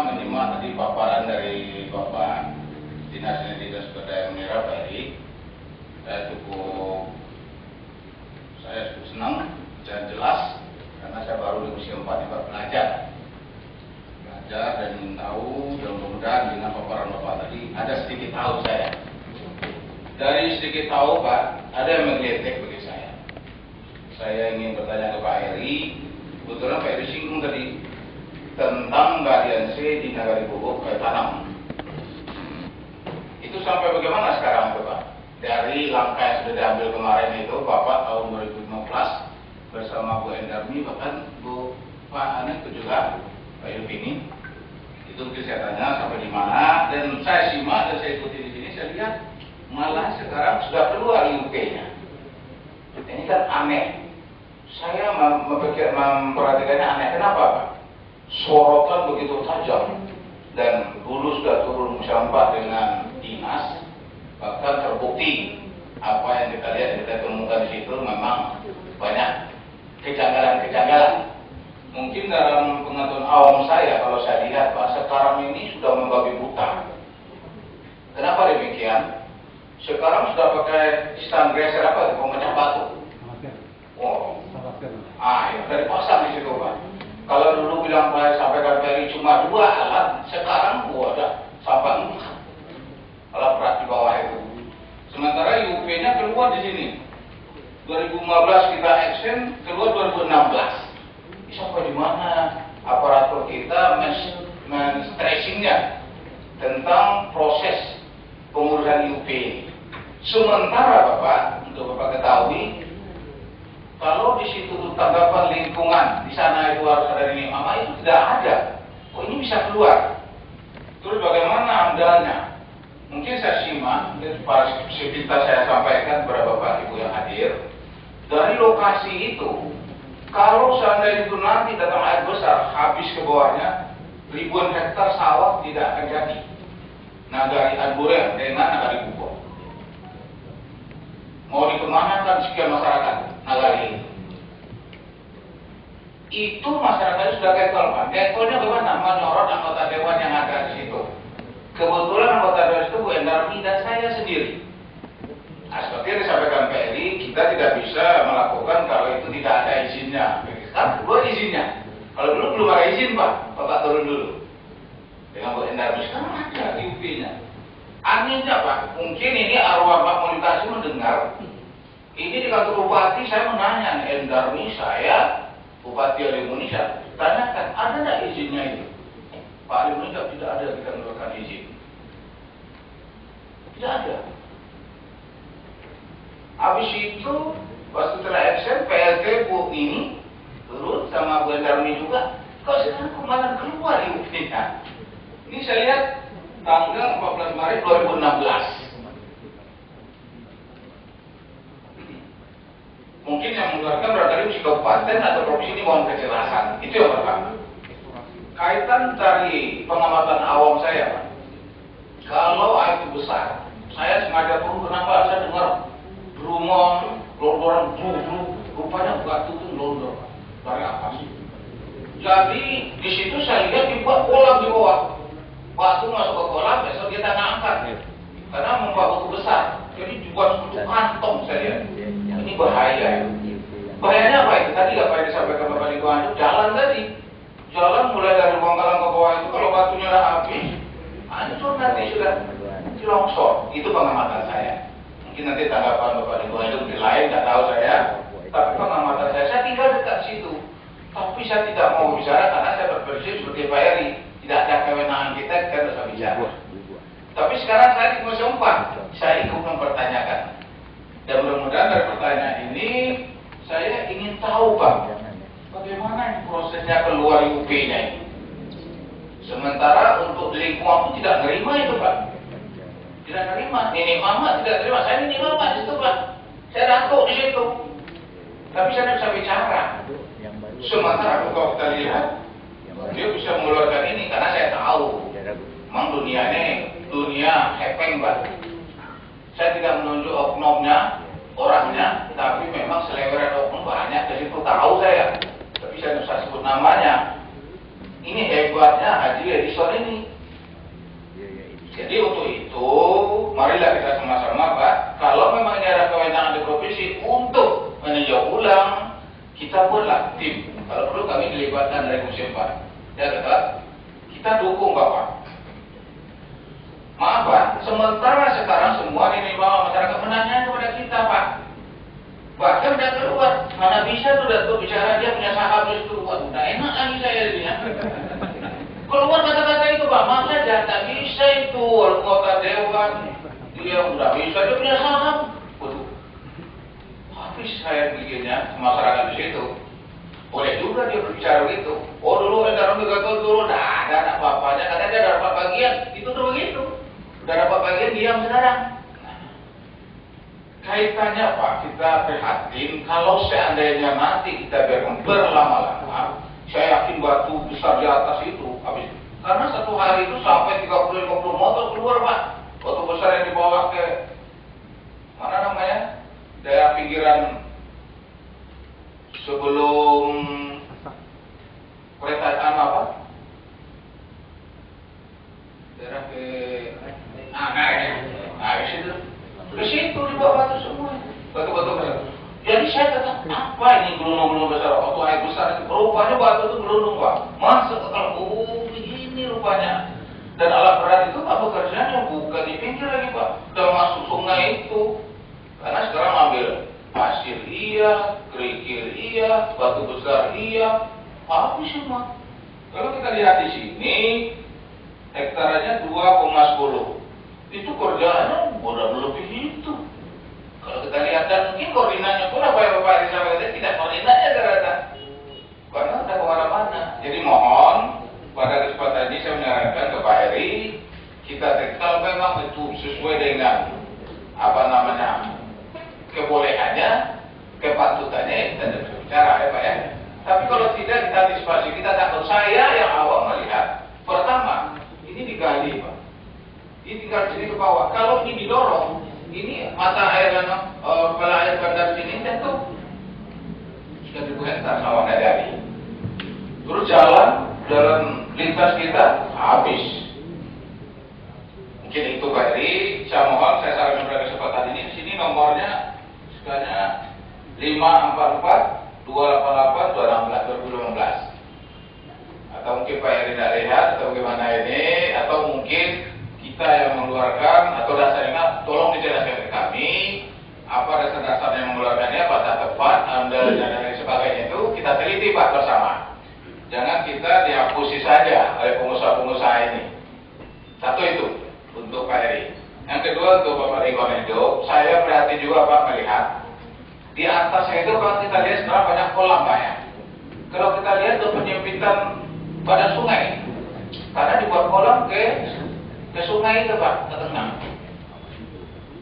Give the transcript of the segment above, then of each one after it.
menyimak tadi paparan dari Bapak Dinas Sumber Daya Mineral Pak Eri. Saya cukup senang dan jelas karena saya baru di usia 4 belajar dan ingin tahu, dan mudah-mudahan dengan paparan Bapak tadi ada sedikit tahu saya. Dari sedikit tahu Pak, ada yang menggeletek bagi saya. Saya ingin bertanya ke Pak Eri, kebetulan Pak Eri singgung tadi tentang variansi di Nagari Bubuk kayak tanam. Itu sampai bagaimana sekarang tuh Pak? Dari langkah yang sudah diambil kemarin itu Bapak tahun 2015 bersama Bu Endarmi, bahkan Bu Pak Ane itu juga Pak Yupini. Itu mungkin saya tanya sampai di mana, dan saya simak dan saya ikuti di sini, saya lihat malah sekarang sudah keluar IUP-nya. Ini kan aneh. Saya memperhatikannya aneh. Kenapa Pak? Sorotan begitu tajam, dan dulu sudah turun musyawarah dengan dinas, bahkan terbukti apa yang kita lihat, kita temukan di situ memang banyak kejanggalan-kejanggalan. Mungkin dalam pengetahuan awam saya, kalau saya lihat Pak, sekarang ini sudah membabi buta. Kenapa demikian? Sekarang sudah pakai stand greser apa? Pemecah batu. Oh, ya, dari pasang di situ Pak. Kalau dulu bilang saya sampaikan dari cuma 2 alat, sekarang ada sampai 4 alat berat di bawah itu. Sementara IUP-nya keluar di sini. 2015 kita action, keluar 2016. Ini sampai di mana aparatur kita men-stressingnya tentang proses pengurusan IUP ini. Sementara Bapak, untuk Bapak ketahui, kalau di situ tanggapan lingkungan, di sana itu harus ada ini, mama itu tidak ada. Kok ini bisa keluar? Terus bagaimana amdalnya? Mungkin saya simak, sepintas saya sampaikan kepada Bapak Ibu yang hadir. Dari lokasi itu, kalau seandainya itu nanti datang air besar, habis ke bawahnya, ribuan hektar sawah tidak akan jadi. Nagari Aduren dengan Nagari Bubuk. Mau dikemanakan sekian masyarakat Nagari ini? Itu masyarakatnya sudah getol Pak. Getolnya bagaimana? Menyorot anggota dewan yang ada di situ. Kebetulan anggota dewan itu Bu Endarmi dan saya sendiri. Nah, seperti yang disampaikan Pak Eri, kita tidak bisa melakukan kalau itu tidak ada izinnya. Sekarang keluar izinnya. Kalau dulu belum ada izin Pak, Bapak turun dulu. Dengan Bu Endarmi sekarang ada IUP-nya. Anehnya Pak, mungkin ini arwah Pak Monikasi mendengar. Ini di kantor Bupati saya menanya, Endarmi saya, Bupati Ali Indonesia, tanyakan, ada tidak izinnya ini? Pak Ali Indonesia tidak ada, kita mengeluarkan izin. Tidak ada. Habis itu, pas setelah action, PLT Bu ini turun sama Bu Endarmi juga. Kok sekarang kemarin keluar IUP-nya? Ini saya lihat tanggal 14 Maret 2016. Mungkin yang mengeluarkan barangkali di kabupaten atau provinsi ini mohon kejelasan. Itu ya Pak. Kaitan dari pengamatan awam saya Pak. Kalau air itu besar, saya sengaja turun. Kenapa? Saya dengar rumor, londoran, rupanya batu itu londor. Dari apa sih? Jadi di situ saya lihat dibuat kolam di bawah. Batu masuk ke kolam, besok dia tanah angkat. Karena membawa batu besar. Jadi dibuat untuk kantong saya lihat. Ini bahaya. Bahayanya apa itu? Tadi apa yang disampaikan Bapak Lingkungan itu jalan tadi. Jalan mulai dari Bangkalan ke bawah itu kalau batunya udah habis, hancur nanti sudah longsor. Itu pengamatan saya. Mungkin nanti tanggapan Bapak Lingkungan itu lebih lain, nggak tahu saya. Tapi pengamatan saya tinggal dekat situ. Tapi saya tidak mau bicara karena saya berprinsip seperti Pak Eri. Tidak ada kewenangan kita bisa bicara. Tapi sekarang saya di Komisi 4, saya ikut mempertanyakan. Dan mudah-mudahan dari pertanyaan ini, saya ingin tahu Pak, bagaimana prosesnya keluar IUP-nya ini. Sementara untuk lingkungan pun tidak nerima itu Pak. Tidak nerima, Nini Mama tidak terima. Saya Nini Mama di situ Pak. Saya datuk di situ. Tapi saya tidak bisa bicara. Sementara kalau kita lihat, dia bisa mengeluarkan ini karena saya tahu memang dunia ini dunia hepeng Pak. Saya tidak menunjuk oknumnya, orangnya, tapi memang seleweran oknum banyak dari itu tahu saya. Tapi saya tidak bisa sebut namanya. Ini hebatnya Haji Edi episode ini. Jadi untuk itu, marilah kita sama-sama Pak, kalau memang ini ada kewenangan di provinsi untuk meninjau ulang, kita buatlah tim. Kalau perlu kami dilibatkan dari museum Pak. Ya tetap, kita dukung Bapak. Maaf Pak, sementara sekarang semua ini bawa masyarakat menanya kepada kita Pak. Bahkan udah keluar, mana bisa tuh Datuk bicara dia punya sahabat itu, udah enak lagi saya ini ya. Keluar kata-kata itu Pak, masa aja tak bisa itu anggota dewan, dia udah bisa dia punya sahabat. Waduh, habis saya bikinnya masyarakat di situ. Boleh juga dia berbicara begitu. Oh dulu orang begitu dulu, ada anak bapaknya, katanya ada dapat bagian, itu tuh begitu. Udah dapat bagian diam sekarang. Kaitannya Pak, kita prihatin kalau seandainya nanti kita biarkan berlama-lama, saya yakin batu besar di atas itu habis. Karena satu hari itu sampai 30-50 motor keluar Pak. Batu besar yang dibawa ke mana namanya? Daerah pinggiran sebelum kereta apa? Daerah ke ke situ dibawa batu semua. Batu-batu besar. Jadi saya kata, apa ini gelundung-gelundung besar? Waktu air besar itu, rupanya batu itu gelundung Pak. Masuk ke dalam, begini rupanya. Dan alat berat itu Pak bekerjanya bukan di pinggir lagi Pak. Udah masuk sungai itu. Karena sekarang ambil pasir iya, kerikil iya, batu besar iya, habis semua. Kalau kita lihat di sini, hektarnya 2,10. Itu kerjaannya udah lebih itu. Kalau kita lihat dan mungkin koordinatnya pun apa yang Bapak Eri sampaikan tidak koordinatnya ternyata. Karena ada kemana-mana. Jadi mohon pada kesempatan ini saya menyarankan ke Pak Eri, kita kalau memang itu sesuai dengan apa namanya kebolehannya, kepatutannya kita bicara ya Pak ya. Tapi kalau tidak kita antisipasi, kita takut. Saya yang awam melihat pertama ini digali Pak. Ini tinggal sini ke bawah. Kalau ini didorong, ini mata air dan kepala air bandar sini tentu 1.000 hektar sawah dari. Terus jalan lintas kita habis. Mungkin itu Pak Eri. Saya mohon, saya sarankan pada kesempatan ini. Di sini nomornya sebenarnya 544 288 2015. Atau mungkin Pak Eri tidak lihat atau bagaimana ini, atau mungkin kita yang mengeluarkan atau dasarnya tolong dijelaskan ke kami apa dasar-dasar yang mengeluarkannya, apakah tepat, amdal dan lain sebagainya itu kita teliti Pak bersama. Jangan kita dihapusi saja oleh pengusaha-pengusaha ini. Satu itu untuk Pak Eri. Yang kedua untuk Bapak Ridwan itu, saya prihatin juga Pak melihat di atasnya itu kalau kita lihat sebenarnya banyak kolam Pak ya. Kalau kita lihat itu penyempitan pada sungai, karena dibuat kolam ke sungai itu Pak, ke tengah.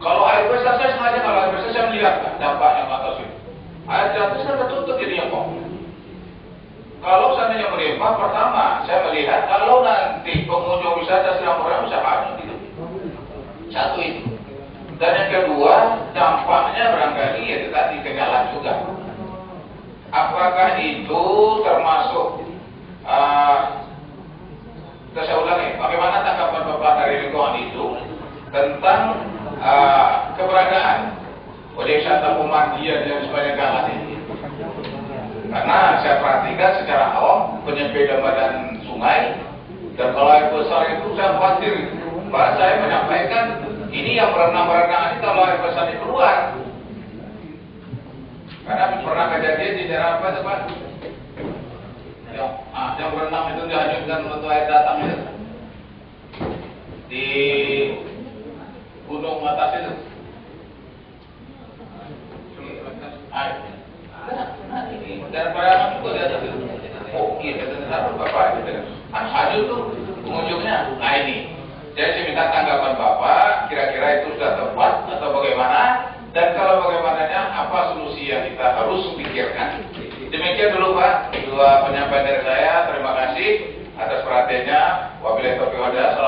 Kalau air besar saya sengaja, kalau air besar saya melihat Pak, dampaknya ke atas itu. Air di atas kan tertutup jadinya kok. Kalau seandainya melimpah, pertama saya melihat kalau nanti pengunjung wisata sedang orang bisa hanyut gitu. Satu itu. Dan yang kedua, dampaknya barangkali ya tadi kenyallan juga. Apakah itu termasuk saya ulangi, bagaimana tanggapan Bapak dari lingkungan itu tentang keberadaan objek wisata pemandian dan sebagainya galan ini? Karena saya perhatikan secara awam penyempitan badan sungai, dan kalau air besar itu saya khawatir. Pak saya menyampaikan ini yang berenang-berenang ini kalau air besar itu keluar. Karena pernah kejadian di daerah apa itu Pak? Yang berenang itu dihanyutkan waktu air datang itu di gunung atas itu. Ini daerah juga di atas itu. Oh iya, betul Bapak itu. Hanyut tuh pengunjungnya. Nah ini. Jadi saya minta tanggapan Bapak, kira-kira itu sudah tepat atau bagaimana? Dan kalau bagaimananya, apa solusi yang kita harus pikirkan? Demikian dulu Pak, dua penyampaian dari saya. Terima kasih atas perhatiannya. Wabillahi taufiq wal hidayah.